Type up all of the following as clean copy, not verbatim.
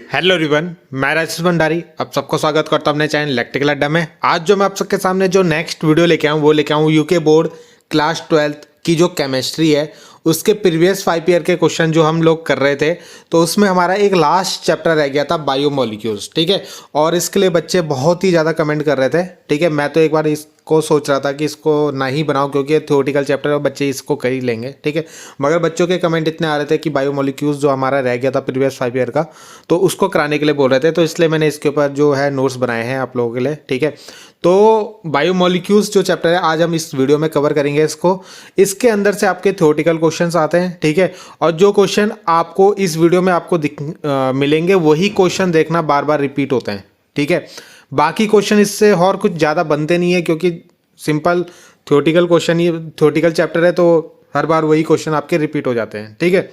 Hello everyone, मैं राजेश भंडारी आप सबको स्वागत करता हूं अपने चैनल इलेक्ट्रिकल अड्डा में। आज जो मैं आप सबके सामने जो नेक्स्ट वीडियो लेके आऊँ वो लेके आऊँ यूके बोर्ड क्लास 12th की जो केमिस्ट्री है उसके प्रीवियस 5 ईयर के क्वेश्चन जो हम लोग कर रहे थे। तो उसमें हमारा एक लास्ट चैप्टर रह गया था बायोमोलिक्यूल्स, ठीक है। और इसके लिए बच्चे बहुत ही ज़्यादा कमेंट कर रहे थे, ठीक है। मैं तो एक बार इसको सोच रहा था कि इसको ना ही बनाऊं क्योंकि थ्योरेटिकल चैप्टर है, बच्चे इसको कर ही लेंगे, ठीक है। मगर बच्चों के कमेंट इतने आ रहे थे कि बायोमोलिक्यूल्स जो हमारा रह गया था प्रीवियस 5 ईयर का, तो उसको कराने के लिए बोल रहे थे। तो इसलिए मैंने इसके ऊपर जो है नोट्स बनाए हैं आप लोगों के लिए, ठीक है। तो बायोमोलिक्यूल्स जो चैप्टर है आज हम इस वीडियो में कवर करेंगे इसको। इसके अंदर से आपके थ्योरेटिकल क्वेश्चंस आते हैं, ठीक है। और जो क्वेश्चन आपको इस वीडियो में आपको मिलेंगे वही क्वेश्चन देखना बार बार रिपीट होते हैं, ठीक है। बाकी क्वेश्चन इससे और कुछ ज़्यादा बनते नहीं है क्योंकि सिंपल थ्योरेटिकल क्वेश्चन ही थ्योरेटिकल चैप्टर है, तो हर बार वही क्वेश्चन आपके रिपीट हो जाते हैं, ठीक है।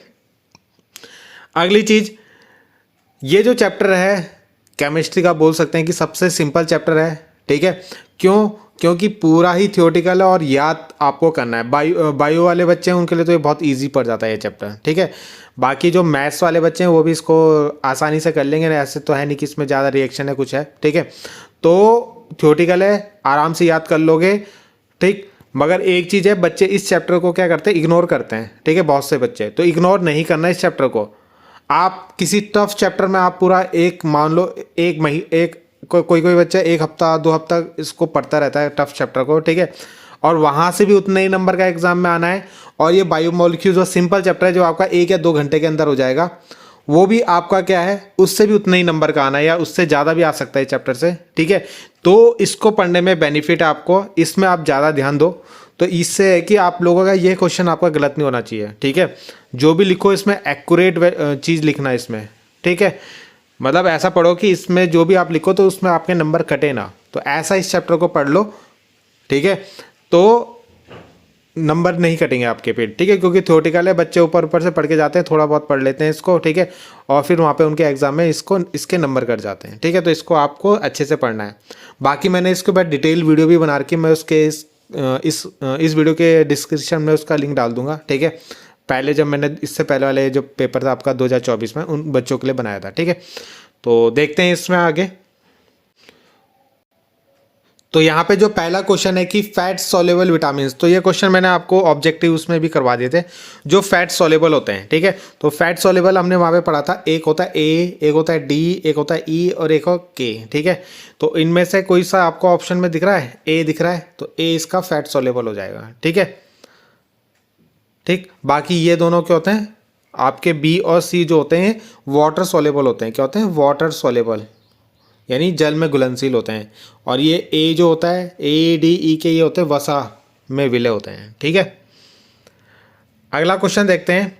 अगली चीज़, ये जो चैप्टर है केमिस्ट्री का बोल सकते हैं कि सबसे सिंपल चैप्टर है, ठीक है। क्यों? क्योंकि पूरा ही थ्योरेटिकल है और याद आपको करना है। बायो वाले बच्चे हैं उनके लिए तो ये बहुत इजी पड़ जाता है ये चैप्टर, ठीक है। बाकी जो मैथ्स वाले बच्चे हैं वो भी इसको आसानी से कर लेंगे, ऐसे तो है नहीं कि इसमें ज़्यादा रिएक्शन है कुछ है, ठीक है। तो थ्योरेटिकल है, आराम से याद कर लोगे, ठीक। मगर एक चीज़ है, बच्चे इस चैप्टर को क्या करते हैं, इग्नोर करते हैं, ठीक है। बहुत से बच्चे तो इग्नोर नहीं करना इस चैप्टर को। आप किसी टफ चैप्टर में आप पूरा एक मान लो एक कोई बच्चा 1 हफ्ता 2 हफ्ता इसको पढ़ता रहता है टफ चैप्टर को, ठीक है। और वहाँ से भी उतने ही नंबर का एग्जाम में आना है। और ये बायोमोलिक्यूल्स जो सिंपल चैप्टर है जो आपका 1 या 2 घंटे के अंदर हो जाएगा, वो भी आपका क्या है उससे भी उतने ही नंबर का आना है या उससे ज़्यादा भी आ सकता है चैप्टर से, ठीक है। तो इसको पढ़ने में बेनिफिट है आपको, इसमें आप ज़्यादा ध्यान दो। तो इससे है कि आप लोगों का ये क्वेश्चन आपका गलत नहीं होना चाहिए, ठीक है। जो भी लिखो इसमें एक्यूरेट चीज़ लिखना है इसमें, ठीक है। मतलब ऐसा पढ़ो कि इसमें जो भी आप लिखो तो उसमें आपके नंबर कटे ना। तो ऐसा इस चैप्टर को पढ़ लो, ठीक है। तो नंबर नहीं कटेंगे आपके पेट, ठीक है। क्योंकि थ्योरेटिकल है, बच्चे ऊपर ऊपर से पढ़ के जाते हैं, थोड़ा बहुत पढ़ लेते हैं इसको, ठीक है। और फिर वहाँ पे उनके एग्जाम में इसके नंबर कट जाते हैं, ठीक है। तो इसको आपको अच्छे से पढ़ना है। बाकी मैंने इसके बाद डिटेल वीडियो भी बना रखी, मैं उसके इस वीडियो के डिस्क्रिप्शन में उसका लिंक डाल दूंगा, ठीक है। पहले जब मैंने इससे पहले वाले जो पेपर था आपका 2024 में उन बच्चों के लिए बनाया था, ठीक है। तो देखते हैं इसमें आगे। तो यहाँ पे जो पहला क्वेश्चन है कि फैट सॉल्युबल विटामिन, तो ये क्वेश्चन मैंने आपको ऑब्जेक्टिव उसमें भी करवा दिए थे, जो फैट सॉल्युबल होते हैं, ठीक है। तो फैट सॉल्युबल हमने वहाँ पे पढ़ा था, एक होता है ए, एक होता है डी, एक होता है ई और एक और के, ठीक है। तो इनमें से कोई सा आपको ऑप्शन में दिख रहा है, ए दिख रहा है, तो ए इसका फैट सॉल्युबल हो जाएगा, ठीक है, ठीक। बाकी ये दोनों क्या होते हैं आपके बी और सी जो होते हैं वाटर सॉल्युबल होते हैं, क्या होते हैं वाटर सॉल्युबल, यानी जल में घुलनशील होते हैं। और ये ए जो होता है ए डी ई के ये होते हैं वसा में विलय होते हैं, ठीक है। अगला क्वेश्चन देखते हैं,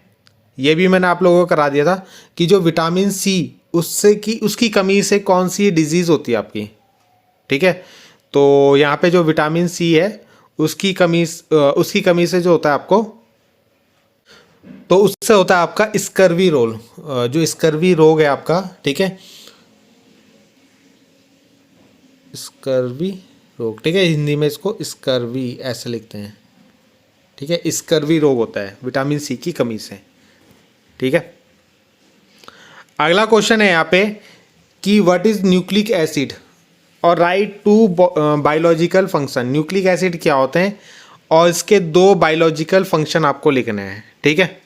ये भी मैंने आप लोगों को करा दिया था कि जो विटामिन सी उसकी कमी से कौन सी डिजीज़ होती है आपकी, ठीक है। तो यहाँ पे जो विटामिन सी है उसकी कमी से जो होता है आपको, तो उससे होता है आपका स्कर्वी रोग, जो स्कर्वी रोग है आपका, ठीक है, स्कर्वी रोग, ठीक है। हिंदी में इसको स्कर्वी ऐसे लिखते हैं, ठीक है। स्कर्वी रोग होता है विटामिन सी की कमी से, ठीक है। अगला क्वेश्चन है यहाँ पे कि व्हाट इज न्यूक्लिक एसिड और right to biological function. Nucleic acid क्या होते हैं और इसके 2 बायोलॉजिकल फंक्शन आपको लिखने हैं, ठीक है।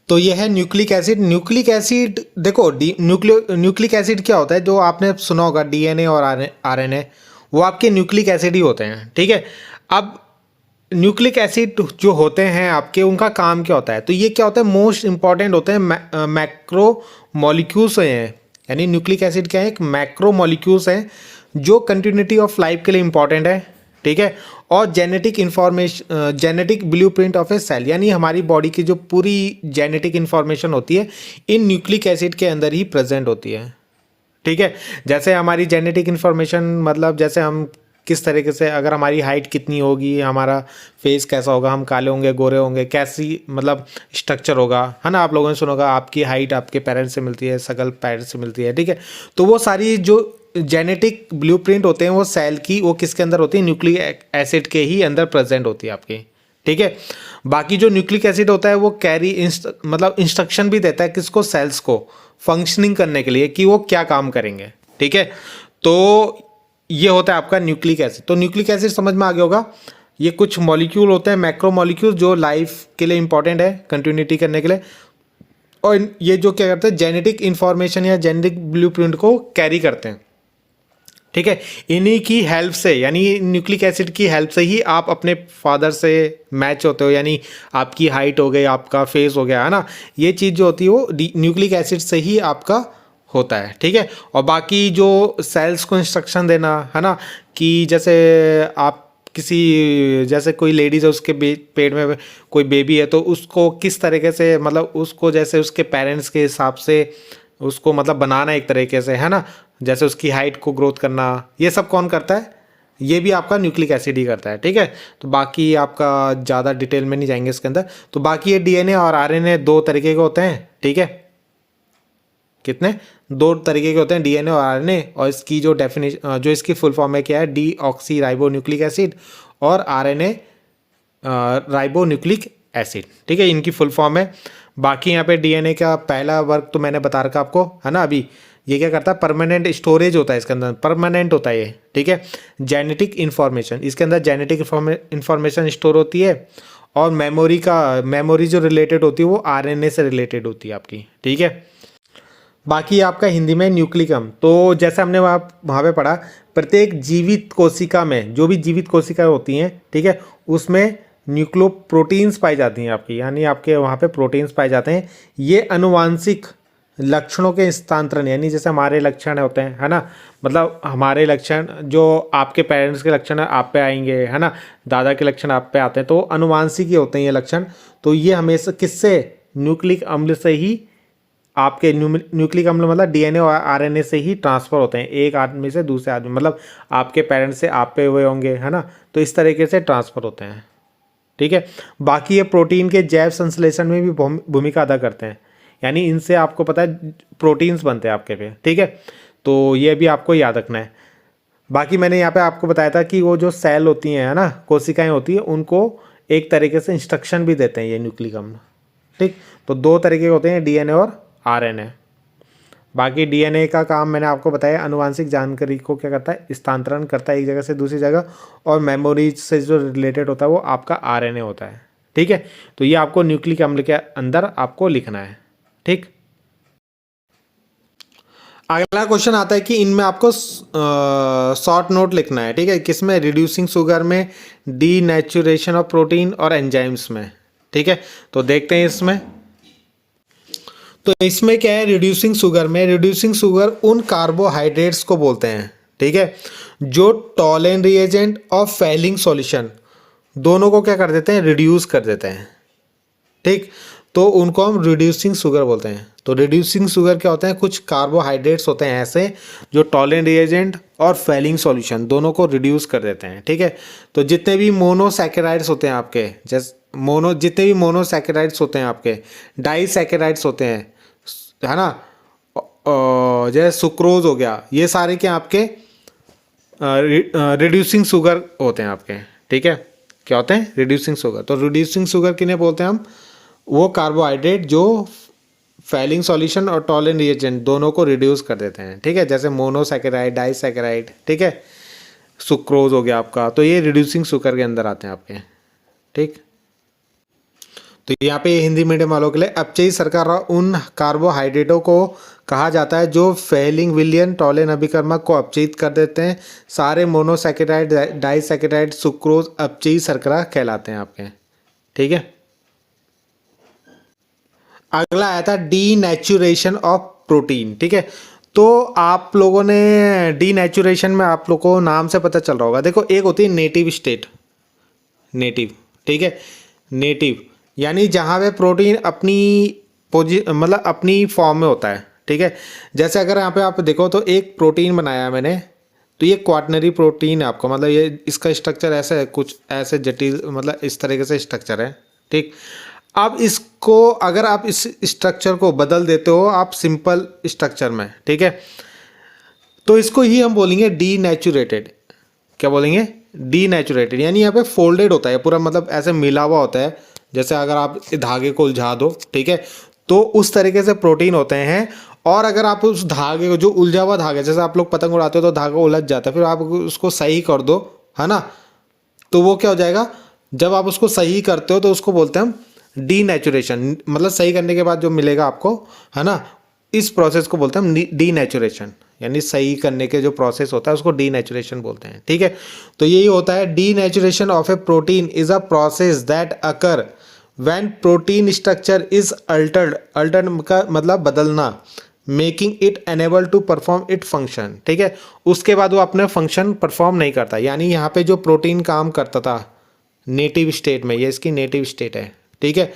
तो ये है न्यूक्लिक एसिड। न्यूक्लिक एसिड देखो न्यूक्लिक एसिड क्या होता है, जो आपने सुना होगा डीएनए और आरएनए, वो आपके न्यूक्लिक एसिड ही होते हैं, ठीक है। अब न्यूक्लिक एसिड जो होते हैं आपके, उनका काम क्या होता है, तो ये क्या होता है मोस्ट इंपॉर्टेंट होते हैं मैक्रो मॉलिक्यूल्स हैं। यानी न्यूक्लिक एसिड क्या है, एक मैक्रो मॉलिक्यूल्स हैं जो कंटिन्यूटी ऑफ लाइफ के लिए इंपॉर्टेंट है, ठीक है। और genetic blueprint of a cell, यानी हमारी बॉडी की जो पूरी जेनेटिक इंफॉर्मेशन होती है इन न्यूक्लिक एसिड के अंदर ही प्रेजेंट होती है, ठीक है। जैसे हमारी जेनेटिक इंफॉर्मेशन मतलब जैसे हम किस तरीके से, अगर हमारी हाइट कितनी होगी, हमारा फेस कैसा होगा, हम काले होंगे गोरे होंगे, कैसी मतलब स्ट्रक्चर होगा, है ना। आप लोगों ने सुना होगा आपकी हाइट आपके पेरेंट्स से मिलती है, शकल पेरेंट्स से मिलती है, ठीक है। तो वो सारी जो जेनेटिक ब्लूप्रिंट होते हैं वो सेल की, वो किसके अंदर होती है, न्यूक्लिक एसिड के ही अंदर प्रेजेंट होती है आपकी, ठीक है। बाकी जो न्यूक्लिक एसिड होता है वो मतलब इंस्ट्रक्शन भी देता है किसको, सेल्स को फंक्शनिंग करने के लिए कि वो क्या काम करेंगे, ठीक है। तो ये होता है आपका न्यूक्लिक एसिड। तो न्यूक्लिक एसिड समझ में आ गया होगा, ये कुछ मॉलिक्यूल होते हैं, मैक्रो मॉलिक्यूल, जो लाइफ के लिए इंपॉर्टेंट है कंटिन्यूटी करने के लिए, और ये जो क्या करते हैं जेनेटिक इंफॉर्मेशन या जेनेटिक ब्लूप्रिंट को कैरी करते हैं, ठीक है। इन्हीं की हेल्प से, यानी न्यूक्लिक एसिड की हेल्प से ही आप अपने फादर से मैच होते हो, यानी आपकी हाइट हो गई, आपका फेस हो गया, है ना। ये चीज़ जो होती है वो न्यूक्लिक एसिड से ही आपका होता है, ठीक है। और बाकी जो सेल्स को इंस्ट्रक्शन देना, है ना, कि जैसे आप जैसे कोई लेडीज़ है, उसके पेट में कोई बेबी है, तो उसको किस तरीके से, मतलब उसको जैसे उसके पेरेंट्स के हिसाब से उसको मतलब बनाना एक तरीके से, है ना, जैसे उसकी हाइट को ग्रोथ करना, ये सब कौन करता है, ये भी आपका न्यूक्लिक एसिड ही करता है, ठीक है। तो बाकी आपका ज़्यादा डिटेल में नहीं जाएंगे इसके अंदर। तो बाकी ये डीएनए और आरएनए दो तरीके के होते हैं, ठीक है। कितने, दो तरीके के होते हैं, डीएनए और आरएनए। और इसकी जो डेफिनेशन, जो इसकी फुल फॉर्म है क्या है, डीऑक्सी राइबो न्यूक्लिक एसिड और आरएनए राइबो न्यूक्लिक एसिड, ठीक है, इनकी फुल फॉर्म है। बाकी यहाँ पे डीएनए का पहला वर्क तो मैंने बता रखा आपको, है ना। अभी ये क्या करता है, परमानेंट स्टोरेज होता है इसके अंदर, परमानेंट होता है ये, ठीक है। जेनेटिक इन्फॉर्मेशन, इसके अंदर जेनेटिक इन्फॉर्मेशन स्टोर होती है, और मेमोरी जो रिलेटेड होती है वो आरएनए से रिलेटेड होती है आपकी, ठीक है। बाकी आपका हिंदी में न्यूक्लिक अम्ल, तो जैसे हमने वहाँ पे पढ़ा, प्रत्येक जीवित कोशिका में, जो भी जीवित कोशिकाएं होती हैं, ठीक है, उसमें न्यूक्लियोप्रोटीन्स पाई जाती हैं आपकी, यानी आपके वहाँ पे प्रोटीन्स पाए जाते हैं। ये अनुवांशिक लक्षणों के हस्तांतरण, यानी जैसे हमारे लक्षण होते हैं, है ना, मतलब हमारे लक्षण जो आपके पेरेंट्स के लक्षण आप पे आएंगे, है ना, दादा के लक्षण आप पे आते हैं, तो अनुवांशिक ही होते हैं ये लक्षण। तो ये हमेशा किससे, न्यूक्लिक अम्ल से ही, आपके न्यूक्लिक अम्ल मतलब डीएनए और आरएनए से ही ट्रांसफ़र होते हैं, एक आदमी से दूसरे आदमी, मतलब आपके पेरेंट्स से आप पे हुए होंगे, है ना, तो इस तरीके से ट्रांसफ़र होते हैं, ठीक है। बाकी ये प्रोटीन के जैव संश्लेषण में भी भूमिका अदा करते हैं, यानी इनसे आपको पता है प्रोटीन्स बनते हैं आपके पे, ठीक है। तो ये भी आपको याद रखना है। बाकी मैंने यहाँ पे आपको बताया था कि वो जो सेल होती हैं, है ना, कोशिकाएं होती हैं, उनको एक तरीके से इंस्ट्रक्शन भी देते हैं ये न्यूक्लिक अम्ल, ठीक। तो दो तरीके के होते हैं, डीएनए और आरएनए। बाकी डीएनए का काम मैंने आपको बताया, अनुवांशिक जानकारी को क्या करता है, स्थानांतरण करता है एक जगह से दूसरी जगह, और मेमोरी से जो रिलेटेड होता है वो आपका आरएनए होता है, ठीक है। तो ये आपको न्यूक्लिक अम्ल के अंदर आपको लिखना है, ठीक। अगला क्वेश्चन आता है कि इनमें आपको शॉर्ट नोट लिखना है, ठीक है, किसमें, रिड्यूसिंग शुगर में, डीनेचुरेशन ऑफ प्रोटीन और एंजाइम्स में, ठीक है। तो देखते हैं इसमें। तो इसमें क्या है, रिड्यूसिंग शुगर में, रिड्यूसिंग शुगर उन कार्बोहाइड्रेट्स को बोलते हैं, ठीक है, जो टॉलेन रिएजेंट और फेलिंग सॉल्यूशन दोनों को क्या कर देते हैं, रिड्यूस कर देते हैं, ठीक। तो उनको हम रिड्यूसिंग शुगर बोलते हैं। तो रिड्यूसिंग शुगर क्या होते हैं, कुछ कार्बोहाइड्रेट्स होते हैं ऐसे जो टॉलेन रिएजेंट और फेलिंग सॉल्यूशन दोनों को रिड्यूस कर देते हैं, ठीक है। तो जितने भी मोनोसैकेराइड्स होते हैं आपके, जितने भी मोनोसैकेराइड्स होते हैं आपके, डाइसैकेराइड्स होते हैं, है ना, जैसे सुक्रोज हो गया, ये सारे क्या आपके रिड्यूसिंग शुगर होते हैं आपके, ठीक है। क्या होते हैं, रिड्यूसिंग शुगर। तो रिड्यूसिंग शुगर किन्हें बोलते हैं हम, वो कार्बोहाइड्रेट जो फेलिंग सॉल्यूशन और टॉलेन रिएजेंट दोनों को रिड्यूस कर देते हैं, ठीक है, जैसे मोनोसैकेराइड, डाइसैकेराइड, ठीक है, सुक्रोज हो गया आपका, तो ये रिड्यूसिंग शुगर के अंदर आते हैं आपके, ठीक। तो यहाँ पे हिंदी मीडियम वालों के लिए, अपचयी शर्करा उन कार्बोहाइड्रेटों को कहा जाता है जो फेलिंग विलियन टॉलेन अभिकर्मक को अपचयित कर देते हैं। सारे मोनोसैकेराइड, डाइसैकेराइड, सुक्रोज अपचयी शर्करा कहलाते हैं आपके, ठीक है। अगला आया था डीनेचुरेशन ऑफ प्रोटीन, ठीक है। तो आप लोगों ने डीनेचुरेशन में आप लोगों को नाम से पता चल रहा होगा, देखो एक होती है नेटिव स्टेट, नेटिव, ठीक है, नेटिव यानी जहाँ पे प्रोटीन अपनी मतलब अपनी फॉर्म में होता है, ठीक है। जैसे अगर यहाँ पे आप देखो तो एक प्रोटीन बनाया है मैंने, तो ये क्वाटनरी प्रोटीन है आपको, मतलब ये इसका स्ट्रक्चर ऐसा है, कुछ ऐसे जटिल, मतलब इस तरीके से स्ट्रक्चर है, ठीक। अब इसको अगर आप इस स्ट्रक्चर को बदल देते हो आप सिंपल स्ट्रक्चर में, ठीक है, तो इसको ही हम बोलेंगे डीनेचुरेटेड। क्या बोलेंगे, डीनेचुरेटेड यानी यहाँ पे फोल्डेड होता है पूरा, मतलब ऐसे मिला हुआ होता है। जैसे अगर आप धागे को उलझा दो, ठीक है, तो उस तरीके से प्रोटीन होते हैं। और अगर आप उस धागे को, जो उलझा हुआ धागा, जैसे आप लोग पतंग उड़ाते हो तो धागा उलझ जाता है, फिर आप उसको सही कर दो, है ना, तो वो क्या हो जाएगा, जब आप उसको सही करते हो तो उसको बोलते हैं हम डीनेचुरेशन। मतलब सही करने के बाद जो मिलेगा आपको, है ना, इस प्रोसेस को बोलते हैं हम डीनेचुरेशन, यानी सही करने के जो प्रोसेस होता है उसको डीनेचुरेशन बोलते हैं, ठीक है। तो यही होता है, denaturation of a protein is a process that occur when protein structure is altered. Altered का मतलब बदलना, making it unable to perform it function, ठीक है। उसके बाद वो अपने फंक्शन परफॉर्म नहीं करता, यानी यहाँ पे जो प्रोटीन काम करता था नेटिव स्टेट में, ये इसकी नेटिव स्टेट है, ठीक है।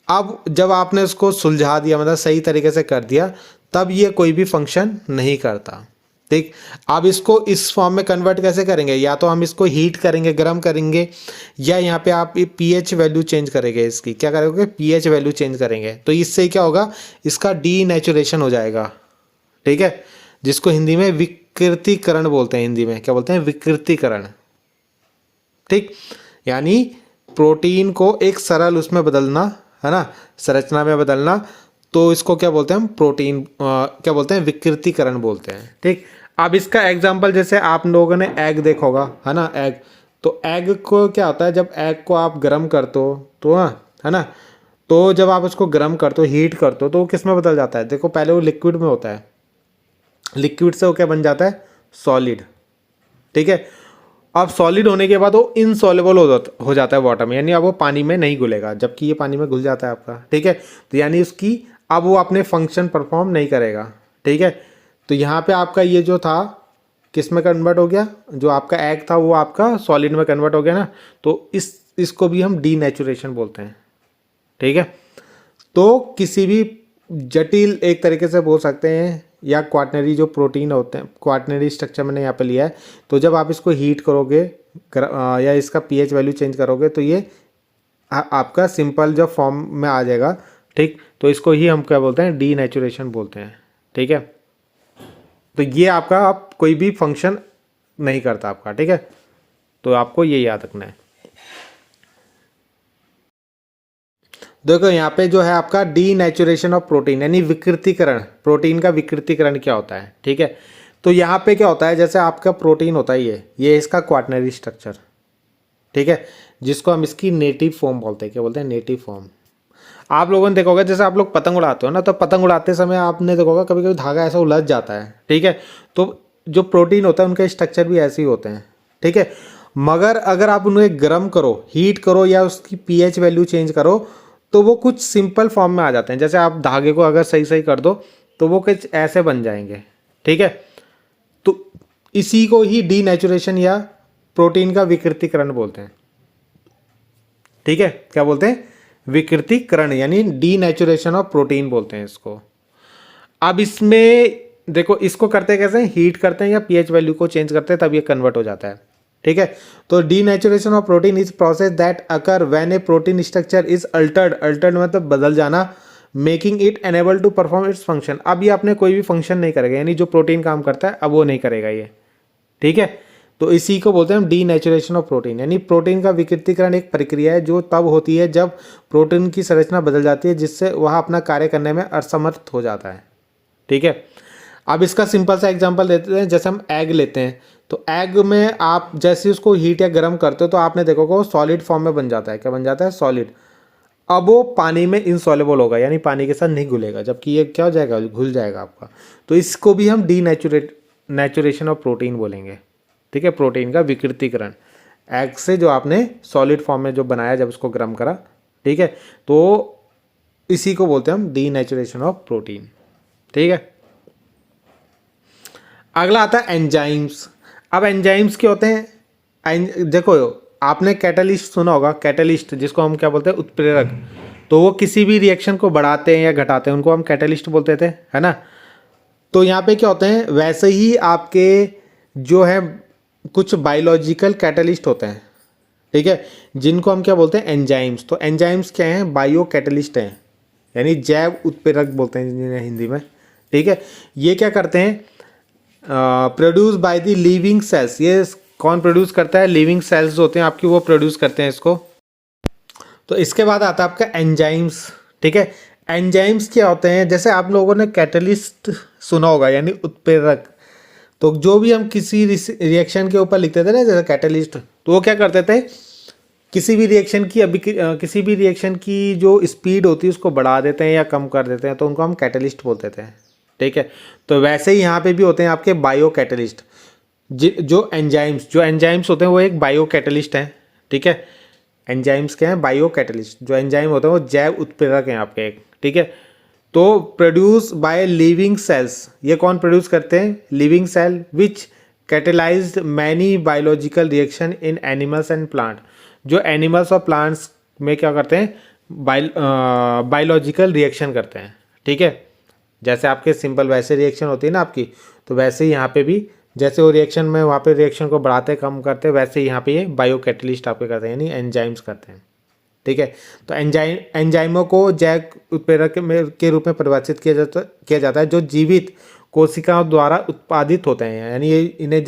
अब जब आपने उसको सुलझा दिया, मतलब सही तरीके से कर दिया, तब ये कोई भी फंक्शन नहीं करता, ठीक। अब इसको इस फॉर्म में कन्वर्ट कैसे करेंगे, या तो हम इसको हीट करेंगे, गर्म करेंगे, या यहाँ पे आप पीएच वैल्यू चेंज करेंगे, इसकी क्या करोगे, पीएच वैल्यू चेंज करेंगे, तो इससे क्या होगा, इसका डीनेचुरेशन हो जाएगा, ठीक है, जिसको हिंदी में विकृतीकरण बोलते हैं। हिंदी में क्या बोलते हैं, विकृतीकरण, ठीक। यानी प्रोटीन को एक सरल उसमें बदलना, है ना, संरचना में बदलना, तो इसको क्या बोलते हैं हम, प्रोटीन क्या बोलते हैं, विकृतीकरण बोलते हैं, ठीक। अब इसका एग्जांपल, जैसे आप लोगों ने एग देखा होगा, है ना, एग, तो एग को क्या होता है, जब एग को आप गर्म करते हो तो, हाँ, है ना, तो जब आप उसको गर्म करते हो, हीट करते हो, तो वो किस में बदल जाता है, देखो पहले वो लिक्विड में होता है, लिक्विड से वो क्या बन जाता है, सॉलिड, ठीक है। अब सॉलिड होने के बाद वो इनसॉल्युबल हो जाता है वाटर में, यानी अब वो पानी में नहीं घुलेगा, जबकि ये पानी में घुल जाता है आपका, ठीक है। तो यानी उसकी अब वो अपने फंक्शन परफॉर्म नहीं करेगा, ठीक है। तो यहाँ पे आपका ये जो था किस में कन्वर्ट हो गया, जो आपका एग था वो आपका सॉलिड में कन्वर्ट हो गया ना, तो इसको भी हम डीनेचुरेशन बोलते हैं, ठीक है। तो किसी भी जटिल, एक तरीके से बोल सकते हैं, या क्वाटनरी जो प्रोटीन होते हैं, क्वाटनरी स्ट्रक्चर मैंने यहाँ पे लिया है, तो जब आप इसको हीट करोगे या इसका पीएच वैल्यू चेंज करोगे, तो ये आपका सिंपल जो फॉर्म में आ जाएगा, ठीक। तो इसको ही हम क्या बोलते हैं, डीनेचुरेशन बोलते हैं, ठीक है। तो ये आपका आप कोई भी फंक्शन नहीं करता आपका, ठीक है। तो आपको ये याद रखना है। देखो यहाँ पे जो है आपका डीनेचुरेशन ऑफ प्रोटीन, यानी विकृतीकरण, प्रोटीन का विकृतीकरण क्या होता है, ठीक है। तो यहाँ पे क्या होता है, जैसे आपका प्रोटीन होता है, ये इसका क्वाटनरी स्ट्रक्चर, ठीक है, जिसको हम इसकी नेटिव फॉर्म बोलते हैं, क्या बोलते हैं, नेटिव फॉर्म। आप लोगों ने देखा होगा, जैसे आप लोग पतंग उड़ाते हो ना, तो पतंग उड़ाते समय आपने देखा होगा कभी कभी धागा ऐसा उलझ जाता है, ठीक है। तो जो प्रोटीन होता है उनके स्ट्रक्चर भी ऐसे ही होते हैं, ठीक है। मगर अगर आप उन्हें गर्म करो, हीट करो, या उसकी पीएच वैल्यू चेंज करो, तो वो कुछ सिंपल फॉर्म में आ जाते हैं। जैसे आप धागे को अगर सही सही कर दो तो वो कुछ ऐसे बन जाएंगे, ठीक है। तो इसी को ही डीनेचुरेशन या प्रोटीन का विकृतीकरण बोलते हैं, ठीक है। क्या बोलते हैं, विकृतीकरण, यानी डीनेचुरेशन ऑफ प्रोटीन बोलते हैं इसको। अब इसमें देखो, इसको करते कैसे, हीट करते हैं या पीएच वैल्यू को चेंज करते हैं, तब ये कन्वर्ट हो जाता है, ठीक है। तो denaturation of protein is process that occur when a protein structure is altered. Altered मतलब बदल जाना, making it unable to perform its function. अब ये अपने कोई भी फंक्शन नहीं करेगा, यानी जो प्रोटीन काम करता है अब वो नहीं करेगा ये, ठीक है। तो इसी को बोलते हैं हम डीनेचुरेशन ऑफ प्रोटीन, यानी प्रोटीन का विकृतीकरण एक प्रक्रिया है जो तब होती है जब प्रोटीन की संरचना बदल जाती है, जिससे वह अपना कार्य करने में असमर्थ हो जाता है, ठीक है। अब इसका सिंपल सा एग्जांपल देते हैं, जैसे हम एग लेते हैं, तो एग में आप जैसे उसको हीट या गर्म करते हो तो आपने देखोगे वो सॉलिड फॉर्म में बन जाता है, क्या बन जाता है, सॉलिड। अब वो पानी में इनसॉल्युबल होगा, यानी पानी के साथ नहीं घुलेगा, जबकि ये क्या हो जाएगा, घुल जाएगा आपका। तो इसको भी हम नेचुरेशन ऑफ प्रोटीन बोलेंगे, ठीक है, प्रोटीन का विकृतीकरण। एग से जो आपने सॉलिड फॉर्म में जो बनाया जब उसको गर्म करा, ठीक है, तो इसी को बोलते हैं हम डीनेचुरेशन ऑफ प्रोटीन, ठीक है। अगला आता है एंजाइम्स। अब एंजाइम्स क्या होते हैं, देखो आपने कैटलिस्ट सुना होगा, कैटलिस्ट जिसको हम क्या बोलते हैं, उत्प्रेरक। तो वो किसी भी रिएक्शन को बढ़ाते हैं या घटाते हैं, उनको हम कैटलिस्ट बोलते थे, है ना। तो यहाँ पे क्या होते हैं, वैसे ही आपके जो है कुछ बायोलॉजिकल कैटलिस्ट होते हैं, ठीक है, जिनको हम क्या बोलते हैं, एंजाइम्स। तो एंजाइम्स क्या हैं, बायो कैटलिस्ट हैं, यानी जैव उत्प्रेरक बोलते हैं जिन्हें हिंदी में, ठीक है। ये क्या करते हैं, produce by the living cells, ये कौन प्रोड्यूस करता है? लिविंग सेल्स होते हैं आपकी, वो प्रोड्यूस करते हैं इसको। तो इसके बाद आता है आपका एंजाइम्स। ठीक है, एंजाइम्स क्या होते हैं? जैसे आप लोगों ने कैटलिस्ट सुना होगा, यानी उत्प्रेरक। तो जो भी हम किसी रिएक्शन के ऊपर लिखते थे ना, जैसे कैटलिस्ट, तो वो क्या करते थे, किसी भी रिएक्शन की किसी भी रिएक्शन की जो स्पीड होती है उसको बढ़ा देते हैं या कम कर देते हैं, तो उनको हम कैटलिस्ट बोलते थे। ठीक है, तो वैसे ही यहाँ पे भी होते हैं आपके बायो कैटलिस्ट। जो एंजाइम्स होते हैं वो एक बायो कैटलिस्ट हैं। ठीक है, एंजाइम्स क्या हैं? Bio catalyst. जो एंजाइम होते हैं वो जैव उत्प्रेरक हैं आपके एक। ठीक है, तो प्रोड्यूस बाय लिविंग सेल्स, ये कौन प्रोड्यूस करते हैं? Living cell which catalysed many biological reaction in animals and plant. जो एनिमल्स और प्लांट्स में क्या करते हैं? बायोलॉजिकल रिएक्शन करते हैं। ठीक है, जैसे आपके सिंपल वैसे रिएक्शन होती है ना आपकी, तो वैसे ही यहाँ पे भी जैसे वो रिएक्शन में वहाँ पे रिएक्शन को बढ़ाते कम करते, वैसे ही यहाँ पे ये बायो कैटलिस्ट आपके करते हैं, यानी एंजाइम्स करते हैं। ठीक है, तो एंजाइमों को जैव उत्प्रेरक के रूप में परिभाषित किया जाता है जो जीवित कोशिकाओं द्वारा उत्पादित होते हैं, यानी ये इन्हें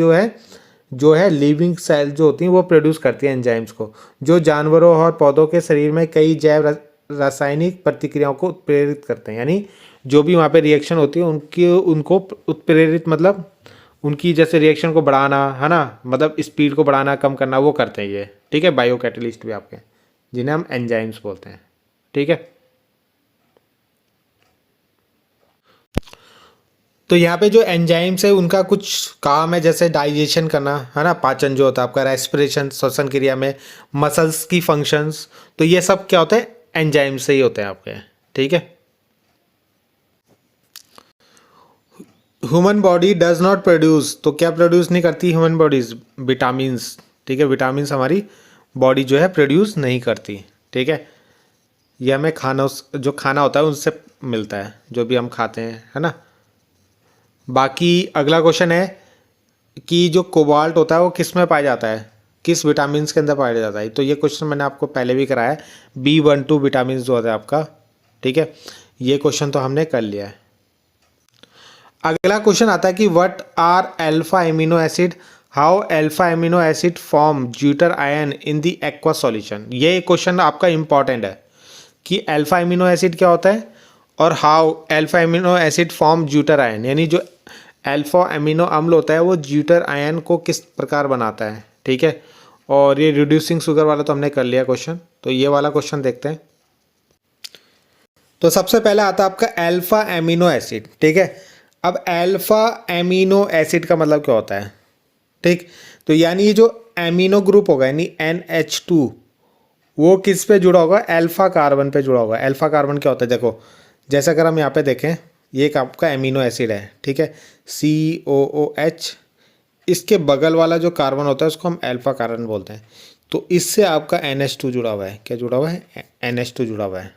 जो है लिविंग सेल जो होती हैं वो प्रोड्यूस करती है एंजाइम्स को, जो जानवरों और पौधों के शरीर में कई जैव रासायनिक प्रतिक्रियाओं को उत्प्रेरित करते हैं। यानी जो भी वहाँ पे रिएक्शन होती है उनको उत्प्रेरित, मतलब उनकी जैसे रिएक्शन को बढ़ाना है ना, मतलब स्पीड को बढ़ाना कम करना, वो करते हैं ये। ठीक है, बायो कैटलिस्ट भी आपके, जिन्हें हम एंजाइम्स बोलते हैं। ठीक है, तो यहाँ पे जो एंजाइम्स है उनका कुछ काम है, जैसे डाइजेशन करना है ना, पाचन जो होता है आपका, रेस्पिरेशन श्वसन क्रिया में, मसल्स की फंक्शंस, तो ये सब क्या होते हैं? एंजाइम से ही होते हैं आपके। ठीक है, human body does not produce, तो क्या प्रोड्यूस नहीं करती ह्यूमन बॉडीज? विटामिन्स। ठीक है, विटामिन्स हमारी बॉडी जो है प्रोड्यूस नहीं करती। ठीक है, ये हमें जो खाना होता है उससे मिलता है, जो भी हम खाते हैं, है ना। बाकी अगला क्वेश्चन है कि जो कोबाल्ट होता है वो किस में पाया जाता है, किस विटामिन के अंदर पाया जाता है? तो ये क्वेश्चन मैंने आपको पहले भी कराया है, B12 विटामिन जो होता है आपका। ठीक है, ये क्वेश्चन तो हमने कर लिया है। अगला क्वेश्चन आता है कि what are alpha amino acid, how alpha amino acid form zwitter ion in the aqua solution. ये क्वेश्चन आपका इंपॉर्टेंट है कि अल्फा एमिनो एसिड क्या होता है और how alpha amino acid form zwitter ion, यानी जो अल्फा एमिनो अम्ल होता है वो ज्यूटर आयन को किस प्रकार बनाता है। ठीक है, और ये रिड्यूसिंग शुगर वाला तो हमने कर लिया क्वेश्चन, तो ये वाला क्वेश्चन देखते हैं। तो सबसे पहले आता है आपका अल्फा एमिनो एसिड। ठीक है, अब अल्फा एमिनो एसिड का मतलब क्या होता है? ठीक, तो यानी ये जो एमिनो ग्रुप होगा यानी NH2, वो किस पे जुड़ा होगा? अल्फा कार्बन पे जुड़ा होगा। अल्फा कार्बन क्या होता है? देखो, जैसे अगर हम यहाँ पे देखें, ये एक आपका एमिनो एसिड है। ठीक है, COOH, इसके बगल वाला जो कार्बन होता है उसको हम अल्फा कार्बन बोलते हैं। तो इससे आपका NH2 जुड़ा हुआ है। क्या जुड़ा हुआ है? NH2 जुड़ा हुआ है।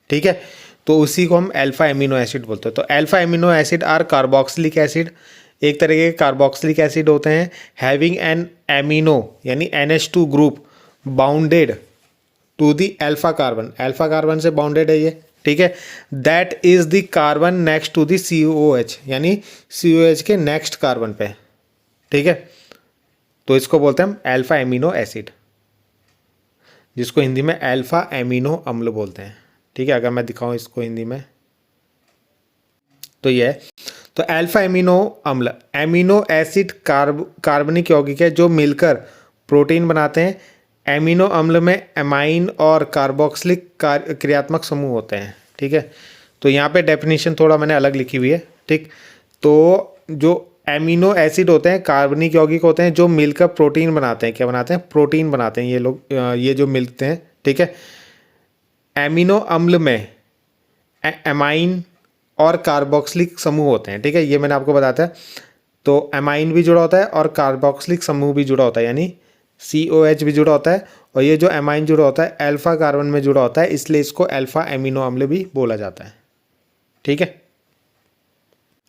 ठीक है, तो उसी को हम अल्फा एमिनो एसिड बोलते हैं। तो alpha amino acid are carboxylic acid, एक तरीके के कार्बोक्सिलिक एसिड होते हैं, हैविंग एन एमिनो यानी NH2 group bounded to the alpha carbon, alpha carbon से बाउंडेड है ये। ठीक है, that is the carbon next to the COOH, यानी COH के नेक्स्ट कार्बन पे। ठीक है, तो इसको बोलते हैं हम अल्फा एमिनो एसिड, जिसको हिंदी में अल्फा एमिनो अम्ल बोलते हैं। ठीक है, अगर मैं दिखाऊं इसको हिंदी में तो ये है। तो अल्फा एमिनो अम्ल एमिनो एसिड कार्बनिक यौगिक है जो मिलकर प्रोटीन बनाते हैं। एमिनो अम्ल में एमाइन और कार्बोक्सिलिक क्रियात्मक समूह होते हैं। ठीक है, तो यहाँ पे डेफिनेशन थोड़ा मैंने अलग लिखी हुई है। ठीक, तो जो एमिनो एसिड होते हैं कार्बनिक यौगिक होते हैं जो मिलकर प्रोटीन बनाते हैं। क्या बनाते हैं? प्रोटीन बनाते हैं ये लोग, ये जो मिलते हैं। ठीक है, एमिनो अम्ल में एमाइन और कार्बोक्सिलिक समूह होते हैं। ठीक है, ये मैंने आपको बताया। तो एमाइन भी जुड़ा होता है और कार्बोक्सिलिक समूह भी जुड़ा होता है, यानी COH भी जुड़ा होता है, और ये जो एमाइन जुड़ा होता है अल्फा कार्बन में जुड़ा होता है, इसलिए इसको अल्फा एमिनो अम्ल भी बोला जाता है। ठीक है,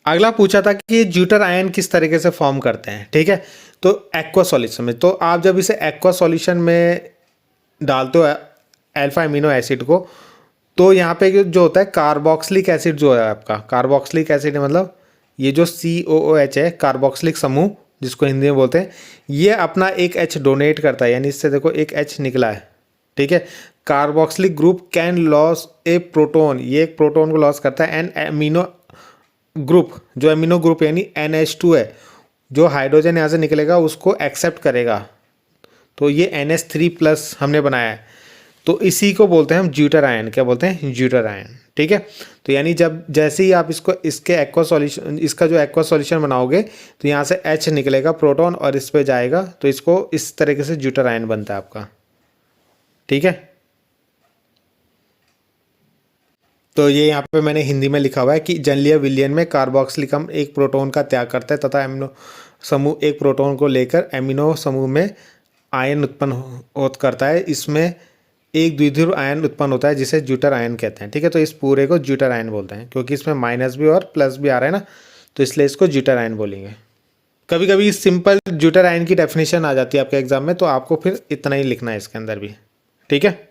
अगला पूछा था कि ज्यूटर आयन किस तरीके से फॉर्म करते हैं। ठीक है, तो एक्वा सॉल्यूशन में, तो आप जब इसे एक्वा सॉल्यूशन में डालते हो अल्फा एमिनो एसिड को, तो यहाँ पे जो होता है कार्बोक्सिलिक एसिड जो है आपका, कार्बोक्सिलिक एसिड मतलब ये जो COOH है कार्बोक्सिलिक समूह जिसको हिंदी में बोलते हैं, ये अपना एक H डोनेट करता है, यानी इससे देखो एक H निकला है, ठीक है। Carboxylic group can loss A proton, ये एक प्रोटोन को लॉस करता है। एंड एमिनो ग्रुप, जो एमिनो ग्रुप यानी NH2 है, जो हाइड्रोजन यहाँ से निकलेगा उसको एक्सेप्ट करेगा, तो ये NH3+ हमने बनाया है, तो इसी को बोलते हैं हम ज्यूटर आयन। क्या बोलते हैं? ज्यूटर आयन, ठीक है। तो यानी जब जैसे ही आप इसको इसके एक्वा सॉल्यूशन, इसका जो एक्वा सॉल्यूशन बनाओगे तो यहाँ से H निकलेगा प्रोटॉन और इस पे जाएगा, तो इसको इस तरीके से ज्यूटर आयन बनता है आपका, ठीक है। तो ये यहाँ पे मैंने हिंदी में लिखा हुआ है कि जलीय विलयन में कार्बोक्सिलिक अम्ल एक प्रोटॉन का त्याग करता है तथा एमिनो समूह एक प्रोटॉन को लेकर एमिनो समूह में आयन उत्पन्न करता है। इसमें एक द्विध्रुव आयन उत्पन्न होता है जिसे ज्यूटर आयन कहते हैं, ठीक है। तो इस पूरे को ज्यूटर आयन बोलते हैं, क्योंकि इसमें माइनस भी और प्लस भी आ रहा है ना, तो इसलिए इसको ज्यूटर आयन बोलेंगे। कभी कभी सिंपल ज्यूटर आयन की डेफिनेशन आ जाती है आपके एग्जाम में, तो आपको फिर इतना ही लिखना है इसके अंदर भी, ठीक है।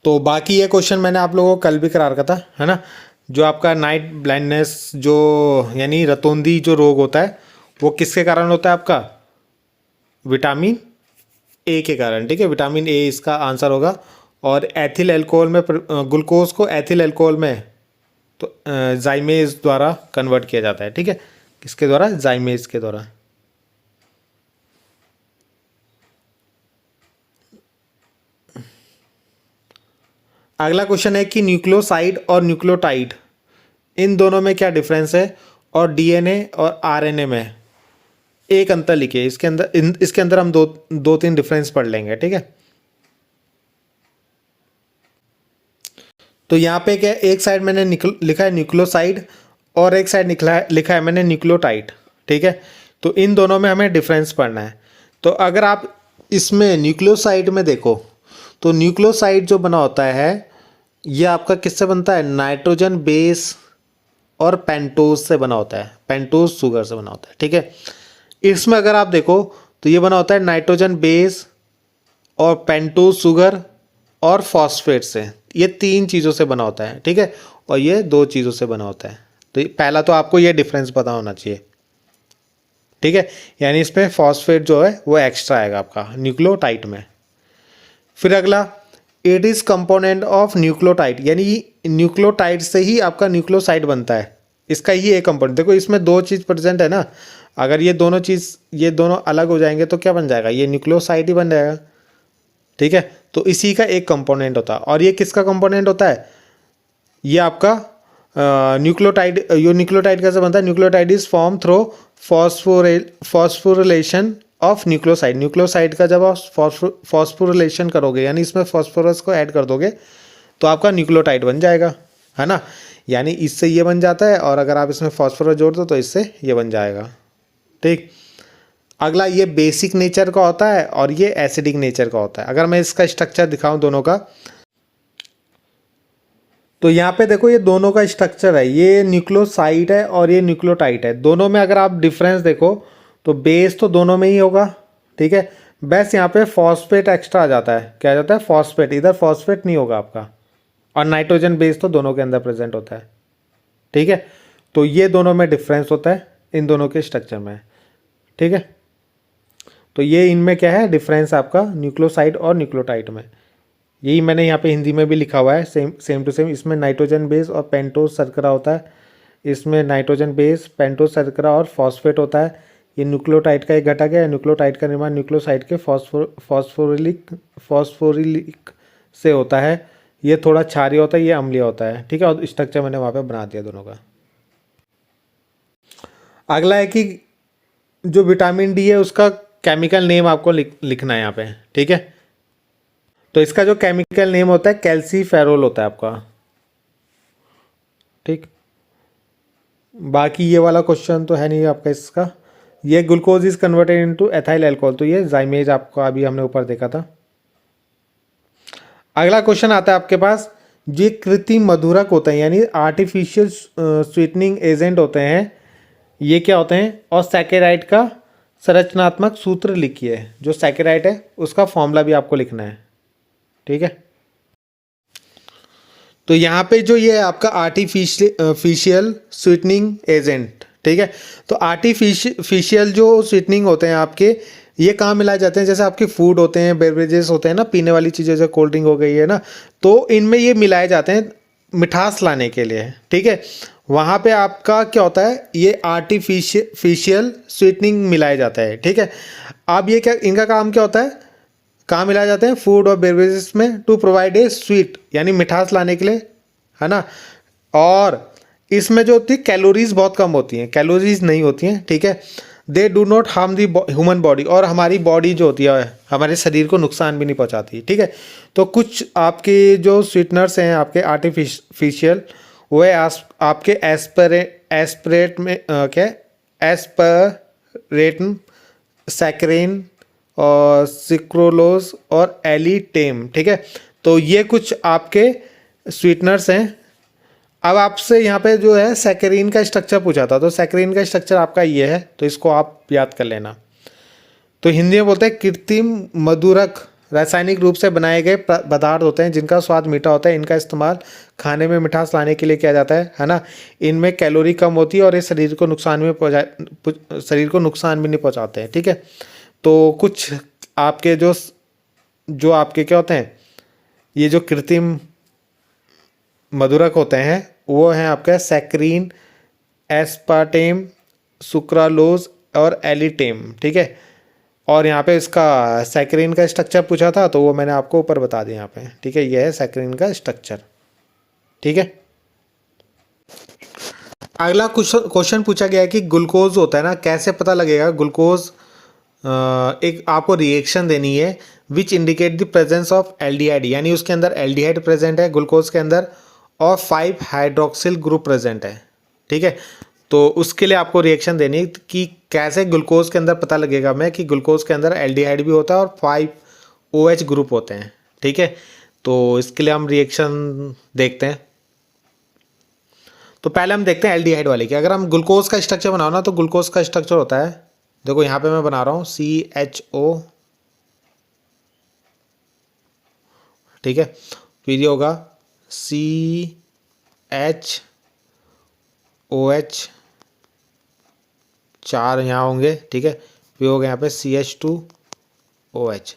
तो बाकी ये क्वेश्चन मैंने आप लोगों को कल भी करा रखा था, है ना। जो आपका नाइट ब्लाइंडनेस, जो यानी रतौंधी जो रोग होता है, वो किसके कारण होता है? आपका विटामिन ए के कारण, ठीक है। विटामिन ए इसका आंसर होगा। और एथिल अल्कोहल में ग्लूकोज को एथिल अल्कोहल में तो जाइमेज द्वारा कन्वर्ट किया जाता है, ठीक है। किसके द्वारा? जाइमेज के द्वारा। अगला क्वेश्चन है कि न्यूक्लियोसाइड और न्यूक्लियोटाइड, इन दोनों में क्या डिफरेंस है, और डीएनए और आरएनए में एक अंतर लिखिए। इसके अंदर हम दो तीन डिफरेंस पढ़ लेंगे, ठीक है। तो यहाँ पे क्या, एक साइड मैंने लिखा है न्यूक्लियोसाइड और एक साइड लिखा है मैंने न्यूक्लियोटाइड, ठीक है। तो इन दोनों में हमें डिफरेंस पढ़ना है। तो अगर आप इसमें न्यूक्लियोसाइड में देखो, तो न्यूक्लियोसाइड जो बना होता है ये आपका किससे बनता है? नाइट्रोजन बेस और पेंटोज से बना होता है, पेंटोज शुगर से बना होता है, ठीक है। इसमें अगर आप देखो तो ये बना होता है नाइट्रोजन बेस और पेंटोज शुगर और फॉस्फेट से, ये 3 चीज़ों से बना होता है, ठीक है। और ये 2 चीज़ों से बना होता है। तो पहला तो आपको ये डिफरेंस पता होना चाहिए, ठीक है। यानी इसमें फॉस्फेट जो है वो एक्स्ट्रा आएगा आपका न्यूक्लियोटाइड में। फिर अगला, it is component of nucleotide, यानी न्यूक्लियोटाइड से ही आपका न्यूक्लियोसाइड बनता है, इसका ही एक कंपोनेंट। देखो इसमें 2 चीज़ प्रेजेंट है ना, अगर ये दोनों अलग हो जाएंगे तो क्या बन जाएगा? ये न्यूक्लियोसाइड ही बन जाएगा, ठीक है। तो इसी का एक कंपोनेंट होता है। और ये किसका कंपोनेंट होता है? ये आपका न्यूक्लियोटाइड। ये न्यूक्लियोटाइड कैसे बनता है? Nucleotide is form through phosphorylation of nucleoside. Nucleoside का जब आप फॉस्फोरिलेशन करोगे, यानी इसमें फॉस्फोरस को ऐड कर दोगे, तो आपका न्यूक्लियोटाइड बन जाएगा, है ना। यानी इससे ये बन जाता है, और अगर आप इसमें फॉस्फोरस जोड़ दो तो इससे ये बन जाएगा, ठीक। अगला, ये बेसिक नेचर का होता है और ये एसिडिक नेचर का होता है। अगर मैं इसका स्ट्रक्चर दिखाऊं दोनों का, तो यहाँ पे देखो ये दोनों का स्ट्रक्चर है, ये न्यूक्लियोसाइड है और ये न्यूक्लियोटाइड है। दोनों में अगर आप डिफरेंस देखो तो बेस तो दोनों में ही होगा, ठीक है। बस यहाँ पे फॉस्फेट एक्स्ट्रा आ जाता है। क्या आ जाता है? फॉस्फेट। इधर फॉस्फेट नहीं होगा आपका, और नाइट्रोजन बेस तो दोनों के अंदर प्रेजेंट होता है, ठीक है। तो ये दोनों में डिफरेंस होता है इन दोनों के स्ट्रक्चर में, ठीक है। तो ये इनमें क्या है डिफरेंस आपका, न्यूक्लियोसाइड और न्यूक्लियोटाइड में। यही मैंने यहाँ पे हिंदी में भी लिखा हुआ है, सेम टू सेम। इसमें नाइट्रोजन बेस और पेंटोज शर्करा होता है, इसमें नाइट्रोजन बेस, पेंटोज शर्करा और फॉस्फेट होता है। ये न्यूक्लियोटाइड का एक घटक है। न्यूक्लियोटाइड का निर्माण न्यूक्लियोसाइड के फॉस्फोरिलिक से होता है। ये थोड़ा क्षारीय होता है, ये अम्लीय होता है, ठीक है। और स्ट्रक्चर मैंने वहाँ पे बना दिया दोनों का। अगला है कि जो विटामिन डी है उसका केमिकल नेम आपको लिखना है यहाँ पे, ठीक है। तो इसका जो केमिकल नेम होता है कैल्सीफेरोल होता है आपका, ठीक। बाकी ये वाला क्वेश्चन तो है नहीं आपका इसका। ये glucose is converted into ethyl alcohol, तो ये जाइमेज आपको अभी हमने ऊपर देखा था। अगला क्वेश्चन आता है आपके पास, ये कृत्रिम मधुरक होते हैं, यानी आर्टिफिशियल स्वीटनिंग एजेंट होते हैं, ये क्या होते हैं? और सैकेराइड का संरचनात्मक सूत्र लिखिए। जो सैकेराइड है उसका फॉर्मूला भी आपको लिखना है, ठीक है। तो यहाँ पे जो ये आपका आर्टिफिशियल स्वीटनिंग एजेंट, ठीक है। तो आर्टिफिशियल जो स्वीटनिंग होते हैं आपके, ये कहाँ मिलाए जाते हैं, जैसे आपके फूड होते हैं, बेवरेजेस होते हैं ना, पीने वाली चीज़ें जैसे कोल्ड ड्रिंक हो गई है ना, तो इनमें ये मिलाए जाते हैं मिठास लाने के लिए, ठीक है। वहाँ पे आपका क्या होता है, ये आर्टिफिशियल स्वीटनिंग मिलाया जाता है, ठीक है। अब ये क्या, इनका काम क्या होता है, कहाँ मिलाए जाते हैं, फूड और बेवरेजेस में, टू प्रोवाइड ए स्वीट यानी मिठास लाने के लिए, है ना। और इसमें जो होती है कैलोरीज बहुत कम होती हैं, कैलोरीज नहीं होती हैं, ठीक है। They do not harm the human body, और हमारी बॉडी जो होती है हमारे शरीर को नुकसान भी नहीं पहुंचाती, ठीक है। तो कुछ आपके जो स्वीटनर्स हैं आपके आर्टिफिशियल, वह आपके एस्परेट में क्या, एस्परेटम, सैकरीन और सिक्रोलोज और एलिटेम, ठीक है। तो ये कुछ आपके स्वीटनर्स हैं। अब आपसे यहाँ पे जो है सैकरीन का स्ट्रक्चर पूछा था, तो सैकरीन का स्ट्रक्चर आपका ये है, तो इसको आप याद कर लेना। तो हिंदी में बोलते हैं कृत्रिम मधुरक, रासायनिक रूप से बनाए गए पदार्थ होते हैं जिनका स्वाद मीठा होता है। इनका इस्तेमाल खाने में मिठास लाने के लिए किया जाता है ना। इनमें कैलोरी कम होती है और ये शरीर को नुकसान भी नहीं पहुँचाते हैं, ठीक है। तो कुछ आपके जो आपके क्या होते हैं, ये जो कृत्रिम मधुरक होते हैं वो हैं आपका सैकरीन, एस्पार्टेम, सुक्रालोज और एलिटेम, ठीक है। और यहाँ पे इसका सैकरीन का स्ट्रक्चर पूछा था, तो वो मैंने आपको ऊपर बता दिया यहाँ पे, ठीक है। ये है सैकरीन का स्ट्रक्चर, ठीक है। अगला क्वेश्चन पूछा गया है कि ग्लूकोज होता है ना, कैसे पता लगेगा ग्लूकोज। एक आपको रिएक्शन देनी है which indicate the presence of aldehyde, यानी उसके अंदर एल्डिहाइड प्रेजेंट है ग्लूकोज के अंदर, और 5 हाइड्रोक्सिल ग्रुप प्रेजेंट है, ठीक है। तो उसके लिए आपको रिएक्शन देनी है कि कैसे ग्लूकोज के अंदर पता लगेगा मैं कि ग्लूकोज के अंदर एल्डिहाइड भी होता है और 5 OH ग्रुप होते हैं, ठीक है। तो इसके लिए हम रिएक्शन देखते हैं। तो पहले हम देखते हैं एल्डिहाइड वाले की। अगर हम ग्लूकोज का स्ट्रक्चर बनाओ ना, तो ग्लूकोज का स्ट्रक्चर होता है, देखो यहाँ पे मैं बना रहा हूँ CHO, ठीक है। फिर ये होगा CHOH, 4 यहाँ होंगे, ठीक है। फिर होगा यहाँ पे CH2OH।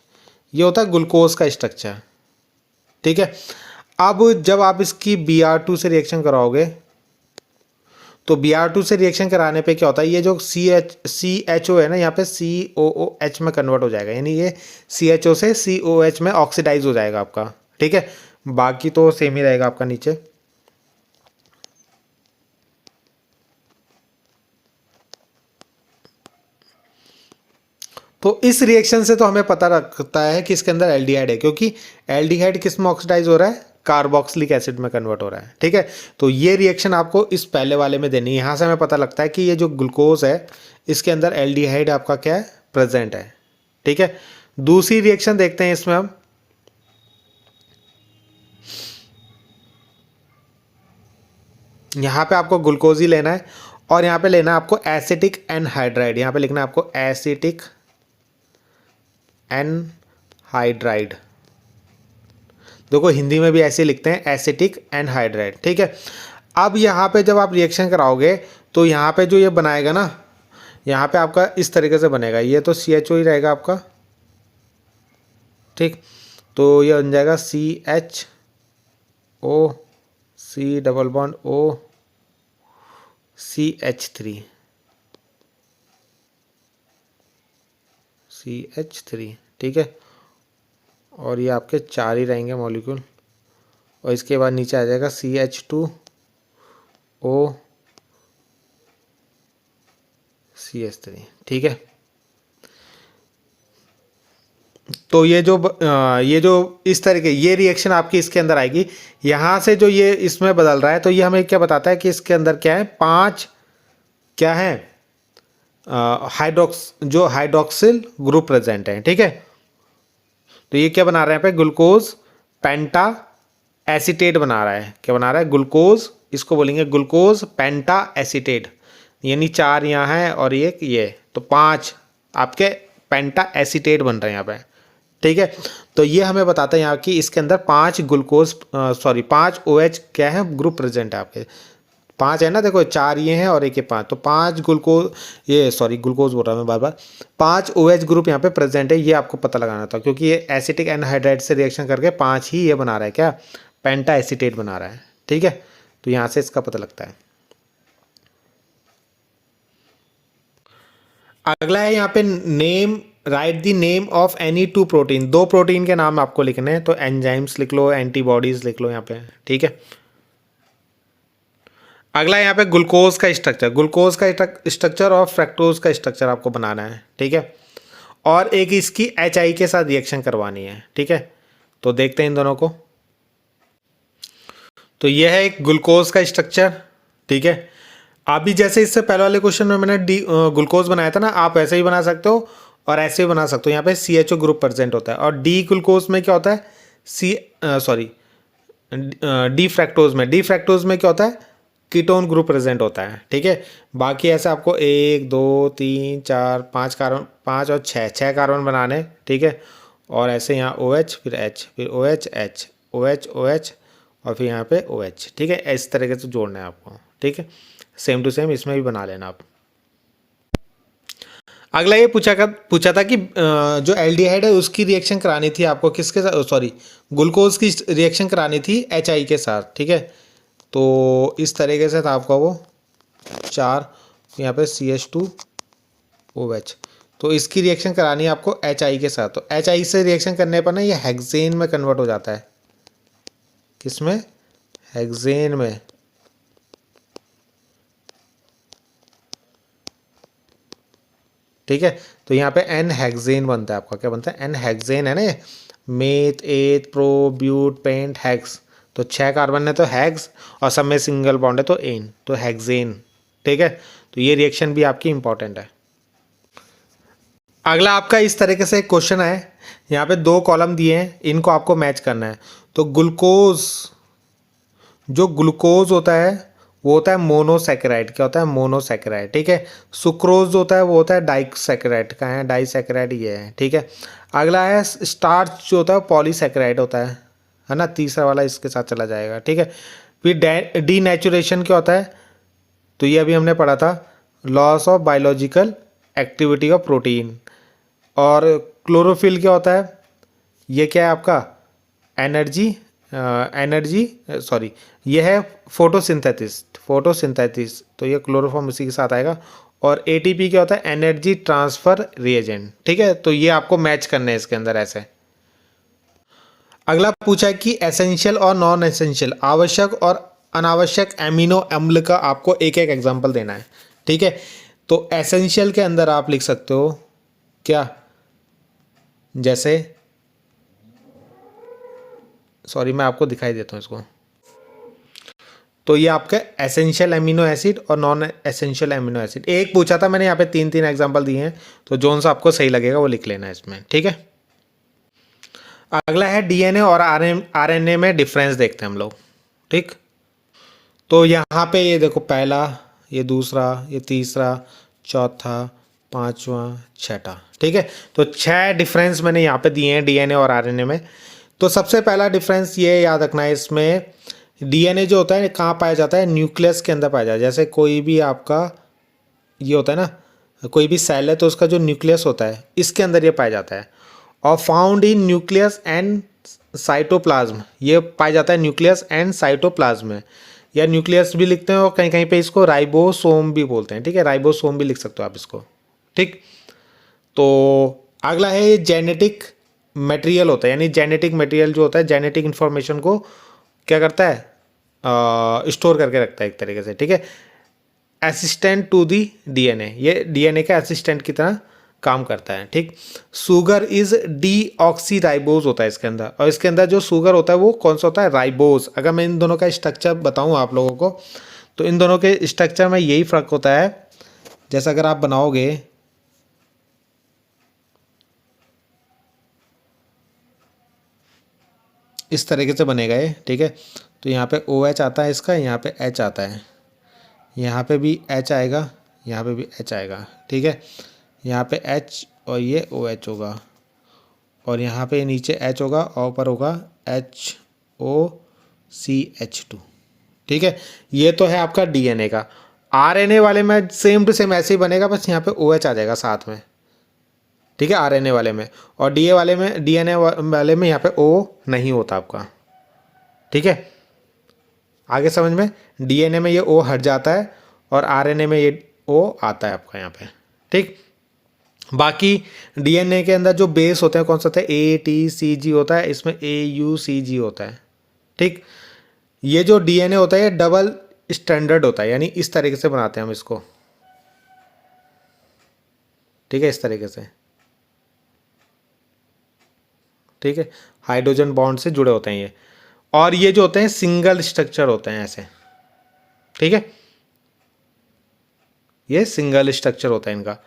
ये होता है ग्लूकोज का स्ट्रक्चर, ठीक है। अब जब आप इसकी Br2 से रिएक्शन कराओगे, तो Br2 से रिएक्शन कराने पे क्या होता है, ये जो CHO है ना, यहाँ पे COOH में कन्वर्ट हो जाएगा, यानी ये CHO से COH में ऑक्सीडाइज हो जाएगा आपका, ठीक है। बाकी तो सेम ही रहेगा आपका नीचे। तो इस रिएक्शन से तो हमें पता लगता है कि इसके अंदर एल्डिहाइड है, क्योंकि एल्डिहाइड किस में ऑक्सीडाइज हो रहा है, कार्बोक्सिलिक एसिड में कन्वर्ट हो रहा है, ठीक है। तो ये रिएक्शन आपको इस पहले वाले में देनी है। यहाँ से हमें पता लगता है कि ये जो ग्लूकोज है इसके अंदर एल्डिहाइड आपका क्या है, प्रेजेंट है, ठीक है। दूसरी रिएक्शन देखते हैं इसमें हम। यहाँ पे आपको ग्लूकोज ही लेना है और यहाँ पे लेना है आपको एसिटिक एनहाइड्राइड। यहाँ पे लिखना है आपको एसिटिक एनहाइड्राइड। देखो हिंदी में भी ऐसे लिखते हैं, एसिटिक एनहाइड्राइड, ठीक है। अब यहाँ पे जब आप रिएक्शन कराओगे तो यहाँ पे जो ये बनाएगा ना, यहाँ पे आपका इस तरीके से बनेगा, ये तो CHO ही रहेगा आपका, ठीक। तो ये बन जाएगा CHO, C double bond O, CH3, ठीक है। और ये आपके 4 ही रहेंगे मॉलिक्यूल, और इसके बाद नीचे आ जाएगा CH2O, CH3, ठीक है। तो ये जो इस तरीके ये रिएक्शन आपकी इसके अंदर आएगी। यहाँ से जो ये इसमें बदल रहा है, तो ये हमें क्या बताता है कि इसके अंदर क्या है, 5 क्या है, हाइड्रोक्सिल ग्रुप प्रेजेंट है, ठीक है। तो ये क्या बना रहा है, यहाँ पे ग्लूकोज पेंटा एसीटेट बना रहा है। क्या बना रहा है, ग्लूकोज, इसको बोलेंगे ग्लूकोज पेंटा एसीटेट, यानी 4 यहाँ है और ये तो 5 आपके पेंटा एसीटेट बन रहे हैं यहाँ पे, ठीक है। तो ये हमें बताता है यहाँ की इसके अंदर 5 OH क्या है ग्रुप प्रेजेंट है आपके, 5 है ना, देखो 4 ये हैं और एक ये 5, तो 5 ग्लूकोज, ये सॉरी ग्लूकोज बोल रहा हूँ मैं बार बार, 5 OH ग्रुप यहाँ पे प्रेजेंट है, ये आपको पता लगाना था, क्योंकि ये एसिटिक एनहाइड्राइड से रिएक्शन करके 5 ही ये बना रहा है, क्या पेंटा एसीटेट बना रहा है, ठीक है। तो यहाँ से इसका पता लगता है। अगला है यहाँ पे name, right the name of any 2 protein, 2 protein के नाम आपको लिखने हैं, तो एंजाइम्स लिख लो, एंटीबॉडीज लिख लो यहाँ पे, ठीक है। अगला यहाँ पे ग्लूकोज का स्ट्रक्चर, ग्लूकोज का स्ट्रक्चर और फ्रैक्टोज का स्ट्रक्चर आपको बनाना है, ठीक है। और एक इसकी HI के साथ रिएक्शन करवानी है, ठीक है। तो देखते हैं इन दोनों को। तो यह है एक ग्लूकोज का स्ट्रक्चर, ठीक है। अभी जैसे इससे पहले वाले क्वेश्चन में मैंने ग्लूकोज बनाया था ना, आप ऐसे ही बना सकते हो और ऐसे ही बना सकते हो। यहाँ पे CHO ग्रुप प्रेजेंट होता है, और डी ग्लूकोज में क्या होता है, डी फ्रैक्टोज में क्या होता है, कीटोन ग्रुप प्रेजेंट होता है, ठीक है। बाकी ऐसे आपको 1 2 3 4 5 कार्बन, 5 और 6 कार्बन बनाने, ठीक है। और ऐसे यहाँ OH, फिर H, फिर OH H, OH OH, और फिर यहाँ पे OH, ठीक है। इस तरीके से जोड़ना है आपको, ठीक है। सेम टू सेम इसमें भी बना लेना आप। अगला ये पूछा था कि जो एल्डिहाइड है उसकी रिएक्शन करानी थी आपको किसके साथ, सॉरी ग्लूकोज की रिएक्शन करानी थी HI के साथ, ठीक है। तो इस तरीके से था आपका वो 4, यहाँ पे CH2OH, तो इसकी रिएक्शन करानी है आपको HI के साथ। तो HI से रिएक्शन करने पर ना ये हेक्सेन में कन्वर्ट हो जाता है, किसमें, हेक्सेन में, ठीक है। तो यहाँ पे N हेक्सेन बनता है आपका, क्या बनता है, N हेक्सेन है ना, मेथ एथ प्रो ब्यूट पेंट हेक्स, तो 6 कार्बन है तो हेक्स, और सब में सिंगल बॉन्ड है तो एन, तो हेक्सेन, ठीक है। तो ये रिएक्शन भी आपकी इंपॉर्टेंट है। अगला आपका इस तरीके से एक क्वेश्चन है, यहाँ पे 2 कॉलम दिए हैं, इनको आपको मैच करना है। तो ग्लूकोज, जो ग्लूकोज होता है वो होता है मोनोसैकेराइड, क्या होता है, मोनोसैकेराइड, ठीक है। सुक्रोज होता है वो होता है डाइसैकेराइड, कहाँ है, डाइसैकेराइड ये है, ठीक है। अगला है स्टार्च, जो होता है पॉलीसैकेराइड होता है ना, तीसरा वाला इसके साथ चला जाएगा, ठीक है। फिर डीनेचुरेशन क्या होता है, तो ये अभी हमने पढ़ा था, loss of biological activity of protein. और क्लोरोफिल क्या होता है, ये क्या है आपका, एनर्जी सॉरी ये है फोटोसिंथेसिस, तो ये क्लोरोफॉर्म इसी के साथ आएगा। और ATP क्या होता है, एनर्जी ट्रांसफर रिएजेंट, ठीक है। तो ये आपको मैच करने हैं इसके अंदर ऐसे। अगला पूछा है कि एसेंशियल और नॉन एसेंशियल, आवश्यक और अनावश्यक एमिनो अम्ल का आपको एक एक एग्जांपल देना है, ठीक है। तो एसेंशियल के अंदर आप लिख सकते हो क्या, जैसे सॉरी मैं आपको दिखाई देता हूँ इसको। तो ये आपका एसेंशियल एमिनो एसिड और नॉन एसेंशियल एमिनो एसिड, एक पूछा था मैंने, यहाँ पे 3 एग्जांपल दिए हैं, तो जोन सा आपको सही लगेगा वो लिख लेना है इसमें, ठीक है। अगला है DNA और RNA में डिफरेंस देखते हैं हम लोग, ठीक। तो यहाँ पे ये देखो, पहला, ये दूसरा, ये तीसरा, चौथा, पांचवा, छठा, ठीक है। तो 6 डिफरेंस मैंने यहाँ पे दिए हैं DNA और RNA में। तो सबसे पहला डिफरेंस ये याद रखना है इसमें, DNA जो होता है कहाँ पाया जाता है, न्यूक्लियस के अंदर पाया जाता है। जैसे कोई भी आपका ये होता है ना, कोई भी सेल है तो उसका जो न्यूक्लियस होता है इसके अंदर ये पाया जाता है। और found in nucleus and cytoplasm, ये पाया जाता है न्यूक्लियस एंड साइटोप्लाज्म में, या न्यूक्लियस भी लिखते हैं और कहीं कहीं पे इसको राइबोसोम भी बोलते हैं, ठीक है। राइबोसोम भी लिख सकते हो आप इसको, ठीक। तो अगला है जेनेटिक मटेरियल होता है, यानी जेनेटिक मटेरियल जो होता है जेनेटिक इन्फॉर्मेशन को क्या करता है, स्टोर करके रखता है एक तरीके से, ठीक है। असिस्टेंट टू दी DNA, ये DNA का असिस्टेंट की तरह काम करता है, ठीक। शुगर इज डीऑक्सीराइबोज होता है इसके अंदर, और इसके अंदर जो शुगर होता है वो कौन सा होता है, राइबोज। अगर मैं इन दोनों का स्ट्रक्चर बताऊं आप लोगों को, तो इन दोनों के स्ट्रक्चर में यही फ़र्क होता है। जैसा अगर आप बनाओगे इस तरीके से बनेगा ये, ठीक है। तो यहाँ पे OH आता है इसका, यहाँ पे H आता है, यहाँ पे भी H आएगा, यहाँ पे भी H आएगा, ठीक है। यहाँ पे H और ये OH होगा, और यहाँ पे नीचे H होगा और ऊपर होगा HOCH2, ठीक है, ये तो है आपका डीएनए का। आरएनए वाले में सेम टू सेम ऐसे ही बनेगा, बस यहाँ पे OH आ जाएगा साथ में, ठीक है, आरएनए वाले में। और डीएनए वाले में यहाँ पे O नहीं होता आपका, ठीक है। आगे समझ में, डीएनए में ये O हट जाता है और आरएनए में ये O आता है आपका यहाँ पे, ठीक। बाकी डीएनए के अंदर जो बेस होते हैं कौन सा होता है, ATCG होता है, इसमें AUCG होता है, ठीक। ये जो डीएनए होता है ये डबल स्टैंडर्ड होता है, यानी इस तरीके से बनाते हैं हम इसको, ठीक है, इस तरीके से, ठीक है। हाइड्रोजन बॉन्ड से जुड़े होते हैं ये, और ये जो होते हैं सिंगल स्ट्रक्चर होते हैं ऐसे, ठीक है, ये सिंगल स्ट्रक्चर होता है इनका।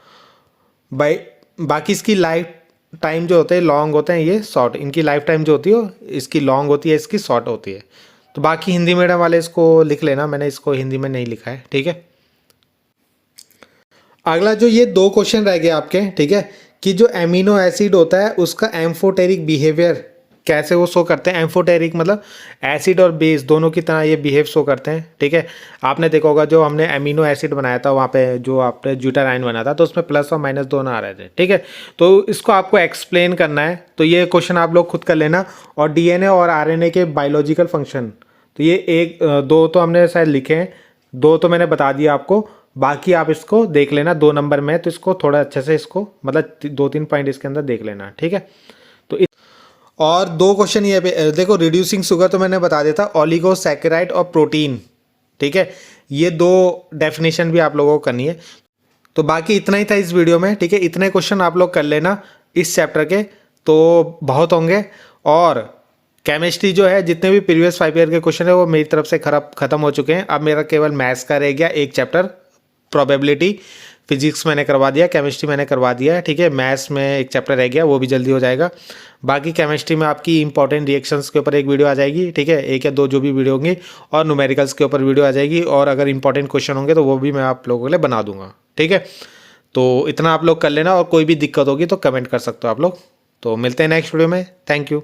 बाकी इसकी लाइफ टाइम जो होते हैं लॉन्ग होते हैं, ये शॉर्ट, इनकी लाइफ टाइम जो होती है इसकी लॉन्ग होती है, इसकी शॉर्ट होती है। तो बाकी हिंदी मीडियम वाले इसको लिख लेना, मैंने इसको हिंदी में नहीं लिखा है, ठीक है। अगला जो ये 2 क्वेश्चन रह गए आपके, ठीक है, कि जो एमिनो एसिड होता है उसका एम्फोटेरिक बिहेवियर कैसे वो शो करते हैं। एम्फोटेरिक मतलब एसिड और बेस दोनों की तरह ये बिहेव शो करते हैं, ठीक है। आपने देखा होगा जो हमने एमिनो एसिड बनाया था वहाँ पे जो आपने ब्यूटाडाइन बना था तो उसमें प्लस और माइनस दोनों आ रहे थे, ठीक है। तो इसको आपको एक्सप्लेन करना है, तो ये क्वेश्चन आप लोग खुद कर लेना। और डीएनए और आरएनए के बायोलॉजिकल फंक्शन, तो ये 1-2 तो हमने शायद लिखे हैं, 2 तो मैंने बता दिया आपको, बाकी आप इसको देख लेना 2 नंबर में, तो इसको थोड़ा अच्छे से इसको मतलब 2-3 पॉइंट इसके अंदर देख लेना, ठीक है। तो और 2 क्वेश्चन ये देखो, रिड्यूसिंग शुगर तो मैंने बता दिया था, ओलिगोसैकेराइड और प्रोटीन, ठीक है, ये 2 डेफिनेशन भी आप लोगों को करनी है। तो बाकी इतना ही था इस वीडियो में, ठीक है। इतने क्वेश्चन आप लोग कर लेना इस चैप्टर के, तो बहुत होंगे। और केमिस्ट्री जो है जितने भी प्रीवियस 5 ईयर के क्वेश्चन है वो मेरी तरफ से खत्म हो चुके हैं। अब मेरा केवल मैथ्स का रह गया एक चैप्टर, प्रोबेबिलिटी। फिजिक्स मैंने करवा दिया, केमिस्ट्री मैंने करवा दिया है, ठीक है। मैथ्स में एक चैप्टर रह गया, वो भी जल्दी हो जाएगा। बाकी केमिस्ट्री में आपकी इंपॉर्टेंट रिएक्शंस के ऊपर एक वीडियो आ जाएगी, ठीक है, 1 या 2 जो भी वीडियो होंगी, और न्यूमेरिकल्स के ऊपर वीडियो आ जाएगी। और अगर इंपॉर्टेंट क्वेश्चन होंगे तो वो भी मैं आप लोगों के लिए बना दूंगा, ठीक है। तो इतना आप लोग कर लेना, और कोई भी दिक्कत होगी तो कमेंट कर सकते हो आप लोग। तो मिलते हैं नेक्स्ट वीडियो में, थैंक यू।